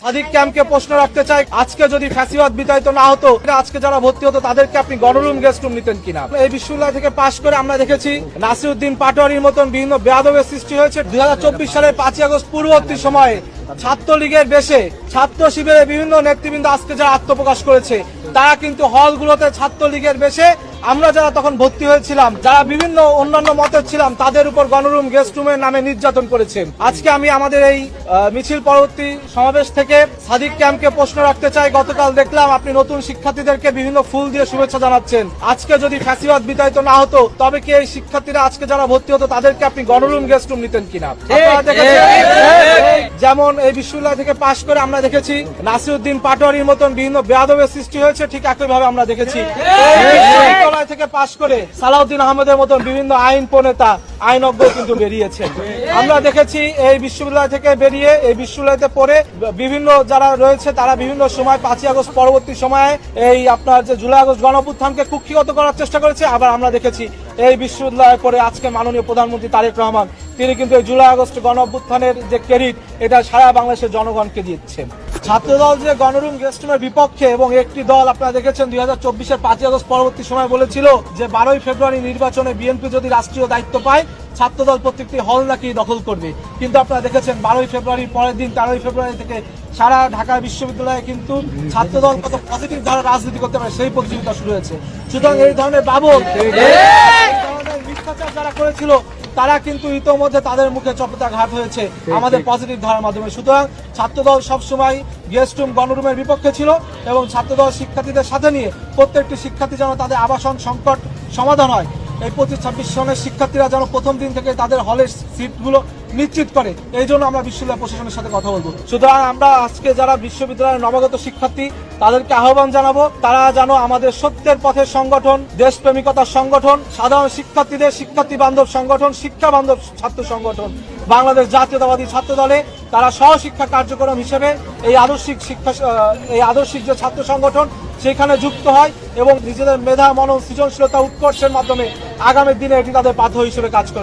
সাদিক ক্যাম্পকে প্রশ্ন রাখতে চাই, আজকে যদি ফ্যাসিবাদ বিতাড়িত না হতো, আজকে যারা ভর্তি হতো তাদেরকে আপনি গণরুম গেস্ট রুম নিতেন কিনা? এই বিশ্ববিদ্যালয় থেকে পাশ করে আমরা দেখেছি নাসিরউদ্দিন পাটোয়ারির মতন বিভিন্ন বেয়াদবের সৃষ্টি হয়েছে। 2024 সালের 5ই আগস্ট পূর্ববর্তী সময়ে ছাত্রলীগের বেশে ছাত্র শিবিরের বিভিন্ন নেতৃবৃন্দ আজকে যারা আত্মপ্রকাশ করেছে, তারা কিন্তু হলগুলোতে ছাত্রলীগের বেশে আমরা যারা তখন ভর্তি হয়েছিলাম, যারা বিভিন্ন অন্যান্য মতের ছিলাম, তাদের উপর গণরুম গেস্ট রুমের নামে নির্যাতন করেছে। আজকে আমি আমাদের এই মিছিল পরবর্তী সমাবেশ থেকে সাদিক ক্যাম্পকে প্রশ্ন রাখতে চাই। গতকাল দেখলাম আপনি নতুন শিক্ষার্থীদেরকে বিভিন্ন ফুল দিয়ে শুভেচ্ছা জানাচ্ছেন। আজকে যদি ফ্যাসিবাদ বিতাড়িত না হতো, তবে কি এই শিক্ষার্থীরা আজকে যারা ভর্তি হতো তাদেরকে আপনি গণরুম গেস্ট রুম নিতেন কিনা? আপনারা দেখেছেন, যেমন এই বিশ্ববিদ্যালয় থেকে পাশ করে আমরা দেখেছি নাসিরউদ্দিন পাটোয়ারির মতন বিভিন্ন বেয়াদবের সৃষ্টি হয়েছে, ঠিক একইভাবে আমরা দেখেছি থেকে পাশ করে সালাউদ্দিন আহমেদের মতন বিভিন্ন আইন প্রণেতা আইনজ্ঞ কিন্তু বেরিয়েছে। আমরা দেখেছি এই বিশ্ববিদ্যালয় থেকে বেরিয়ে এই বিশ্ববিদ্যালয়তে পড়ে বিভিন্ন যারা রয়েছে তারা বিভিন্ন সময় 5ই আগস্ট পরবর্তী সময়ে এই আপনার যে জুলাই আগস্ট গণঅভ্যুত্থানকে কুক্ষিগত করার চেষ্টা করেছে। আবার আমরা দেখেছি এই বিশ্ববিদ্যালয়ে পড়ে আজকে মাননীয় প্রধানমন্ত্রী তারেক রহমান তিনি কিন্তু এই জুলাই আগস্ট গণঅভ্যুত্থানের যে ক্রেডিট এটা সারা বাংলাদেশের জনগণকে দিচ্ছেন। ছাত্রদল যে গণরুম গেস্ট রুমের বিপক্ষে এবং একটি দল আপনারা দেখেছেন 2024-এর 5ই আগস্ট পরবর্তী সময় বলেছিল যে 12ই ফেব্রুয়ারি নির্বাচনে বিএনপি যদি রাষ্ট্রীয় দায়িত্ব পায়, ছাত্রদল প্রত্যেকটি হল নাকি দখল করবে। কিন্তু আপনারা দেখেছেন 12ই ফেব্রুয়ারির পরের দিন 13ই ফেব্রুয়ারি থেকে সারা ঢাকা বিশ্ববিদ্যালয়ে কিন্তু ছাত্রদল কত পজিটিভ ধারা রাজনীতি করতে পারে সেই প্রতিযোগিতা শুরু হয়েছে। সুতরাং এই ধরনের মিথ্যাচার যারা করেছিল তারা কিন্তু ইতোমধ্যে তাদের মুখে চপেটাঘাত হয়েছে আমাদের পজিটিভ ধারার মাধ্যমে। সুতরাং ছাত্রদল সবসময় গেস্ট রুম গণরুমের বিপক্ষে ছিল এবং ছাত্রদল শিক্ষার্থীদের সাথে নিয়ে প্রত্যেকটি শিক্ষার্থী যেন তাদের আবাসন সংকট সমাধান হয়, এই 25-26 সনের শিক্ষার্থীরা যেন প্রথম দিন থেকে তাদের হলের সিটগুলো নিশ্চিত করে, এই জন্য আমরা বিশ্ববিদ্যালয় প্রশাসনের সাথে কথা বলবো। সুতরাং আমরা আজকে যারা বিশ্ববিদ্যালয়ের নবাগত শিক্ষার্থী তাদেরকে আহ্বান জানাবো, তারা যেন আমাদের সত্যের পথের সংগঠন, দেশপ্রেমিকতার সংগঠন, সাধারণ শিক্ষার্থীদের শিক্ষার্থী বান্ধব সংগঠন, শিক্ষা বান্ধব ছাত্র সংগঠন বাংলাদেশ জাতীয়তাবাদী ছাত্র দলে তারা সহশিক্ষা কার্যক্রম হিসেবে এই আদর্শিক যে ছাত্র সংগঠন সেখানে যুক্ত হয় এবং নিজেদের মেধা মনন সৃজনশীলতা উৎকর্ষের মাধ্যমে আগামী দিনে এটি তাদের বাধ্য হিসেবে কাজ করে।